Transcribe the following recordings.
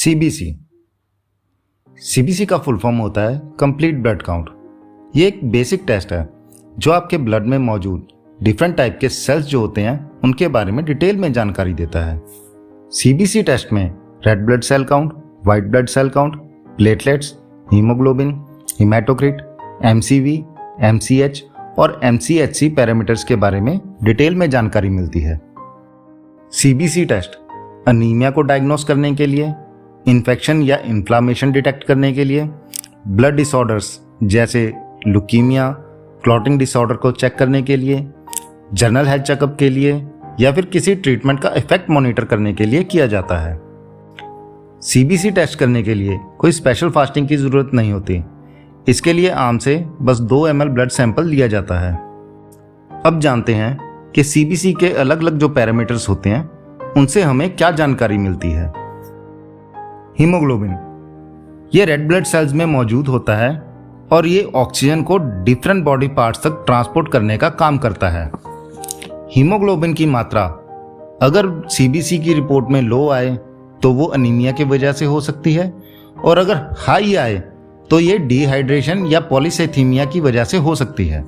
CBC. CBC का full form होता है कंप्लीट ब्लड काउंट। ये एक बेसिक टेस्ट है जो आपके ब्लड में मौजूद डिफरेंट टाइप के सेल्स जो होते हैं उनके बारे में डिटेल में जानकारी देता है। सीबीसी टेस्ट में red blood cell count, white blood cell count, platelets, haemoglobin, haematocrit, MCV, MCH और एमसीएचसी पैरामीटर्स के बारे में डिटेल में जानकारी मिलती है। सीबीसी टेस्ट अनीमिया को डायग्नोस करने के लिए, इन्फेक्शन या इन्फ्लामेशन डिटेक्ट करने के लिए, ब्लड डिसऑर्डर्स जैसे लुकीमिया, क्लॉटिंग डिसऑर्डर को चेक करने के लिए, जनरल हेल्थ चेकअप के लिए या फिर किसी ट्रीटमेंट का इफेक्ट मॉनिटर करने के लिए किया जाता है। सीबीसी टेस्ट करने के लिए कोई स्पेशल फास्टिंग की ज़रूरत नहीं होती। इसके लिए आम से बस 2 ml ब्लड सैंपल लिया जाता है। अब जानते हैं कि सीबीसी के अलग अलग जो पैरामीटर्स होते हैं उनसे हमें क्या जानकारी मिलती है। हीमोग्लोबिन ये रेड ब्लड सेल्स में मौजूद होता है और ये ऑक्सीजन को डिफरेंट बॉडी पार्ट्स तक ट्रांसपोर्ट करने का काम करता है। हीमोग्लोबिन की मात्रा अगर सीबीसी की रिपोर्ट में लो आए तो वो अनीमिया की वजह से हो सकती है, और अगर हाई आए तो ये डिहाइड्रेशन या पॉलीसाइथीमिया की वजह से हो सकती है।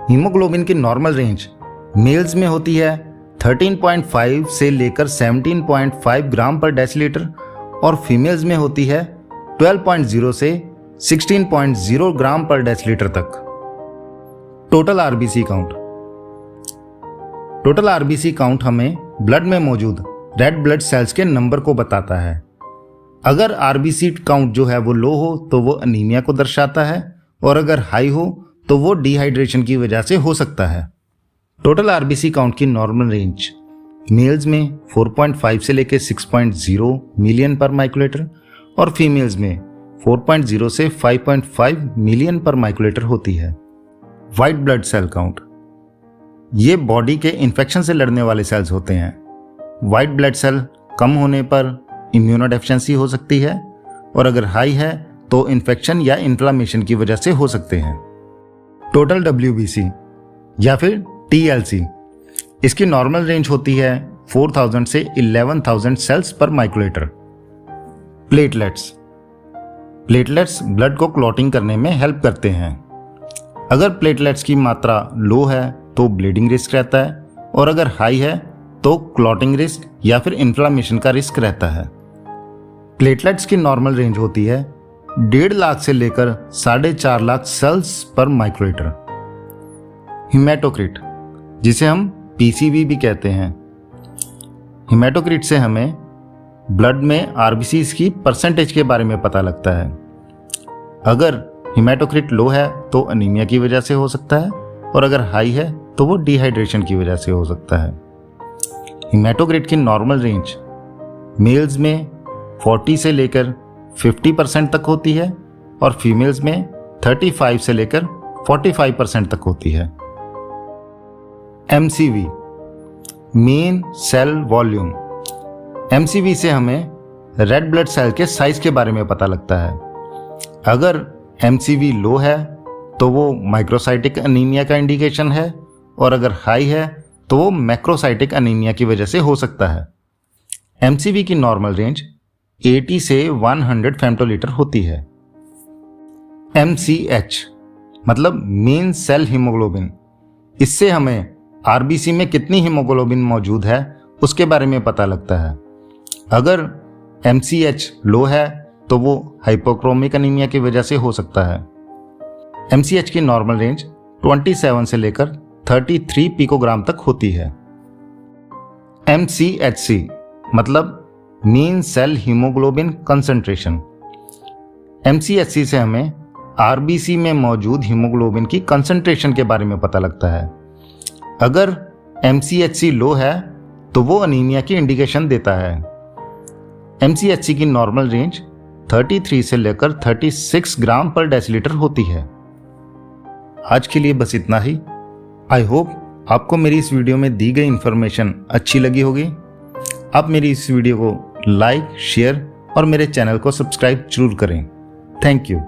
हीमोग्लोबिन की नॉर्मल रेंज मेल्स में होती है 13.5 से लेकर 17.5 ग्राम पर डेसीलीटर और फीमेल्स में होती है 12.0 से 16.0 ग्राम पर डेसीलीटर तक। Total RBC count. Total RBC count हमें ब्लड में मौजूद रेड ब्लड सेल्स के नंबर को बताता है। अगर आरबीसी काउंट जो है वो लो हो तो वो अनीमिया को दर्शाता है, और अगर हाई हो तो वो डिहाइड्रेशन की वजह से हो सकता है। टोटल आरबीसी काउंट की नॉर्मल रेंज मेल्स में 4.5 से लेकर 6.0 मिलियन पर माइक्रोलीटर और फीमेल्स में 4.0 से 5.5 मिलियन पर माइक्रोलीटर होती है। व्हाइट ब्लड सेल काउंट ये बॉडी के इन्फेक्शन से लड़ने वाले सेल्स होते हैं। व्हाइट ब्लड सेल कम होने पर इम्यूनोडेफिशिएंसी हो सकती है, और अगर हाई है तो इन्फेक्शन या इन्फ्लामेशन की वजह से हो सकते हैं। टोटल डब्ल्यूबीसी या फिर टीएलसी इसकी नॉर्मल रेंज होती है 4000 से 11000 सेल्स पर माइक्रोलीटर। प्लेटलेट्स ब्लड को क्लॉटिंग करने में हेल्प करते हैं। अगर प्लेटलेट्स की मात्रा लो है तो ब्लीडिंग रिस्क रहता है, और अगर हाई है तो क्लॉटिंग रिस्क या फिर इन्फ्लामेशन का रिस्क रहता है। प्लेटलेट्स की नॉर्मल रेंज होती है 1.5 लाख से लेकर 4.5 लाख सेल्स पर माइक्रोलीटर। हिमेटोक्रिट जिसे हम पीसीवी भी कहते हैं। हिमेटोक्रिट से हमें ब्लड में आरबीसीज की परसेंटेज के बारे में पता लगता है। अगर हिमेटोक्रिट लो है तो अनीमिया की वजह से हो सकता है, और अगर हाई है तो वो डिहाइड्रेशन की वजह से हो सकता है। हिमेटोक्रिट की नॉर्मल रेंज मेल्स में 40 से लेकर 50% तक होती है और फीमेल्स में 35 से लेकर 45% तक होती है। MCV mean cell volume. MCV से हमें रेड ब्लड सेल के साइज के बारे में पता लगता है। अगर एमसीवी लो है तो वो माइक्रोसाइटिक अनीमिया का इंडिकेशन है, और अगर हाई है तो वो मैक्रोसाइटिक अनीमिया की वजह से हो सकता है। एमसीवी की नॉर्मल रेंज 80 से 100 फेम्टोलीटर होती है। एमसीएच मतलब मेन सेल हीमोग्लोबिन, इससे हमें आरबीसी में कितनी हीमोग्लोबिन मौजूद है उसके बारे में पता लगता है। अगर एमसीएच लो है तो वो हाइपोक्रोमिक अनीमिया की वजह से हो सकता है। एमसीएच की नॉर्मल रेंज 27 से लेकर 33 पिकोग्राम तक होती है। एमसीएचसी मतलब mean cell haemoglobin concentration. MCHC से हमें आरबीसी में मौजूद हीमोग्लोबिन की कंसंट्रेशन के बारे में पता लगता है। अगर एमसीएचसी लो है तो वो अनीमिया की इंडिकेशन देता है। एमसीएचसी की नॉर्मल रेंज 33 से लेकर 36 ग्राम पर डेसीलीटर होती है। आज के लिए बस इतना ही। आई होप आपको मेरी इस वीडियो में दी गई इंफॉर्मेशन अच्छी लगी होगी। आप मेरी इस वीडियो को लाइक, शेयर और मेरे चैनल को सब्सक्राइब जरूर करें। Thank you.